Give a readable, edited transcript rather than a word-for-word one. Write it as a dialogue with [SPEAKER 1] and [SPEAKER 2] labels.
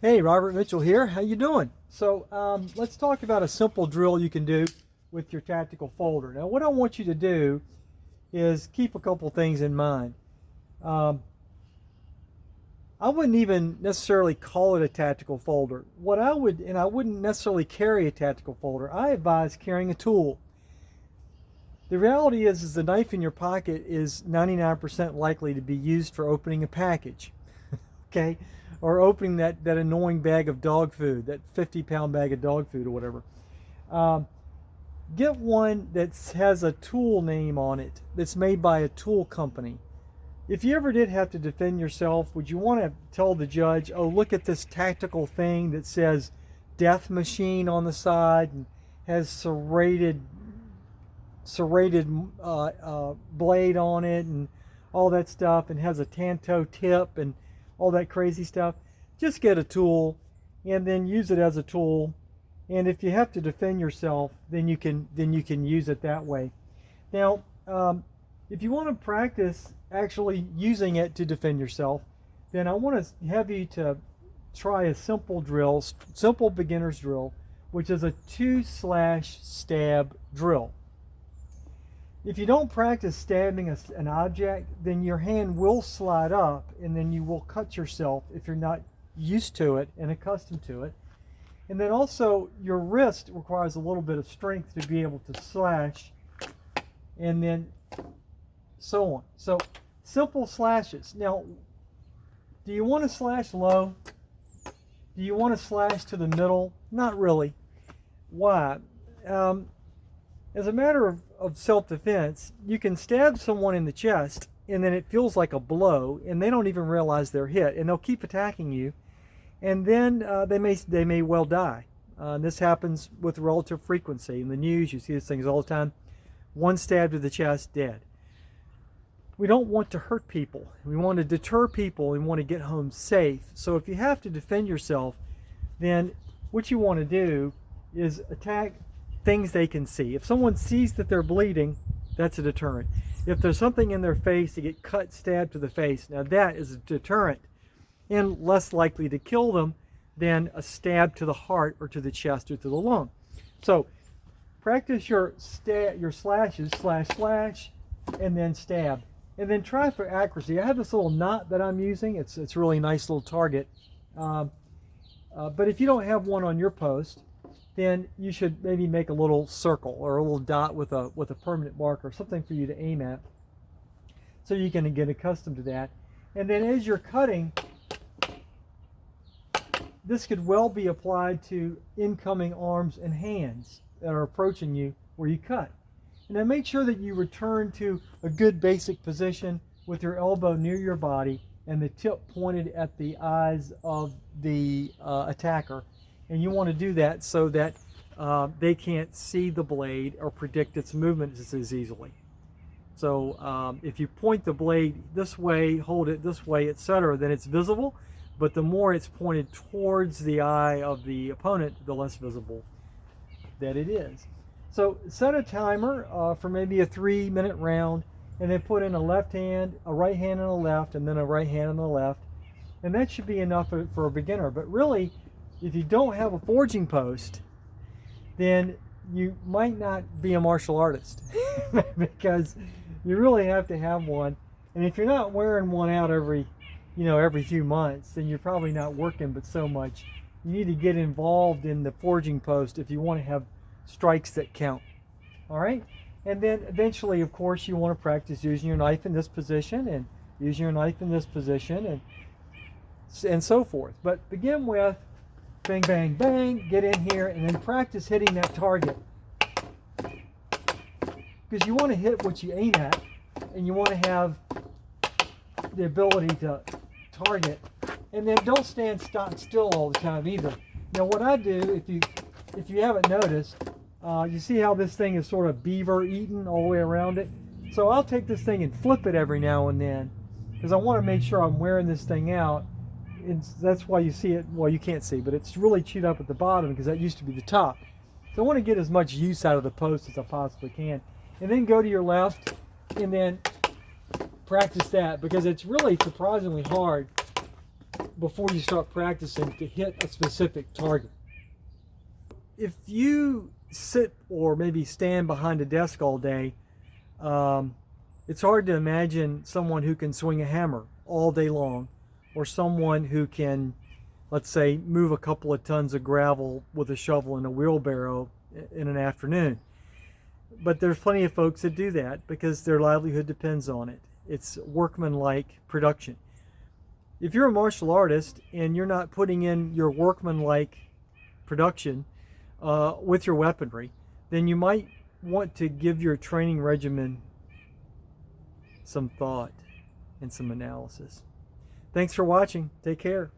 [SPEAKER 1] Hey, Robert Mitchell here. How you doing? So let's talk about a simple drill you can do with your tactical folder. Now, what I want you to do is keep a couple things in mind. Um, I wouldn't even necessarily call it a tactical folder. I wouldn't necessarily carry a tactical folder. I advise carrying a tool. The reality is the knife in your pocket is 99% likely to be used for opening a package. Okay? Or opening that annoying bag of dog food, that 50-pound bag of dog food or whatever. Get one that has a tool name on it that's made by a tool company. If you ever did have to defend yourself, would you want to tell the judge, oh, look at this tactical thing that says death machine on the side and has serrated blade on it and all that stuff, and has a tanto tip and all that crazy stuff? Just get a tool and then use it as a tool. And if you have to defend yourself, then you can use it that way. Now, if you want to practice actually using it to defend yourself, then I want to have you to try a simple drill, simple beginner's drill, which is a 2/stab drill. If you don't practice stabbing an object, then your hand will slide up and then you will cut yourself if you're not used to it and accustomed to it. And then also your wrist requires a little bit of strength to be able to slash, and then so on. So simple slashes. Now, do you want to slash low? Do you want to slash to the middle? Not really. Why? As a matter of self-defense, you can stab someone in the chest and then it feels like a blow and they don't even realize they're hit, and they'll keep attacking you, and then they may well die. This happens with relative frequency. In the news, you see these things all the time. One stab to the chest, dead. We don't want to hurt people. We want to deter people and want to get home safe. So if you have to defend yourself, then what you want to do is attack things they can see. If someone sees that they're bleeding, that's a deterrent. If there's something in their face, to get cut, stabbed to the face, now that is a deterrent and less likely to kill them than a stab to the heart or to the chest or to the lung. So practice your slashes, slash, and then stab. And then try for accuracy. I have this little knot that I'm using. It's really a nice little target. But if you don't have one on your post, then you should maybe make a little circle or a little dot with a permanent marker, something for you to aim at, so you can get accustomed to that. And then as you're cutting, this could well be applied to incoming arms and hands that are approaching you where you cut. And then make sure that you return to a good basic position with your elbow near your body and the tip pointed at the eyes of the attacker. And you want to do that so that they can't see the blade or predict its movements as easily. So if you point the blade this way, hold it this way, etc., then it's visible. But the more it's pointed towards the eye of the opponent, the less visible that it is. So set a timer for maybe a 3-minute round, and then put in a left hand, a right hand and a left, and then a right hand and a left. And that should be enough for a beginner. But really, if you don't have a forging post, then you might not be a martial artist because you really have to have one. And if you're not wearing one out every few months, then you're probably not working but so much. You need to get involved in the forging post if you want to have strikes that count. All right? And then eventually, of course, you want to practice using your knife in this position and using your knife in this position and so forth. But begin with bang, bang, bang, get in here, and then practice hitting that target. Because you want to hit what you aim at, and you want to have the ability to target. And then don't stand still all the time either. Now what I do, if you haven't noticed, you see how this thing is sort of beaver eaten all the way around it? So I'll take this thing and flip it every now and then, because I want to make sure I'm wearing this thing out. And that's why you see it, well, you can't see, but it's really chewed up at the bottom because that used to be the top. So I want to get as much use out of the post as I possibly can. And then go to your left and then practice that, because it's really surprisingly hard before you start practicing to hit a specific target. If you sit or maybe stand behind a desk all day, it's hard to imagine someone who can swing a hammer all day long, or someone who can, let's say, move a couple of tons of gravel with a shovel and a wheelbarrow in an afternoon. But there's plenty of folks that do that because their livelihood depends on it. It's workmanlike production. If you're a martial artist and you're not putting in your workmanlike production with your weaponry, then you might want to give your training regimen some thought and some analysis. Thanks for watching. Take care.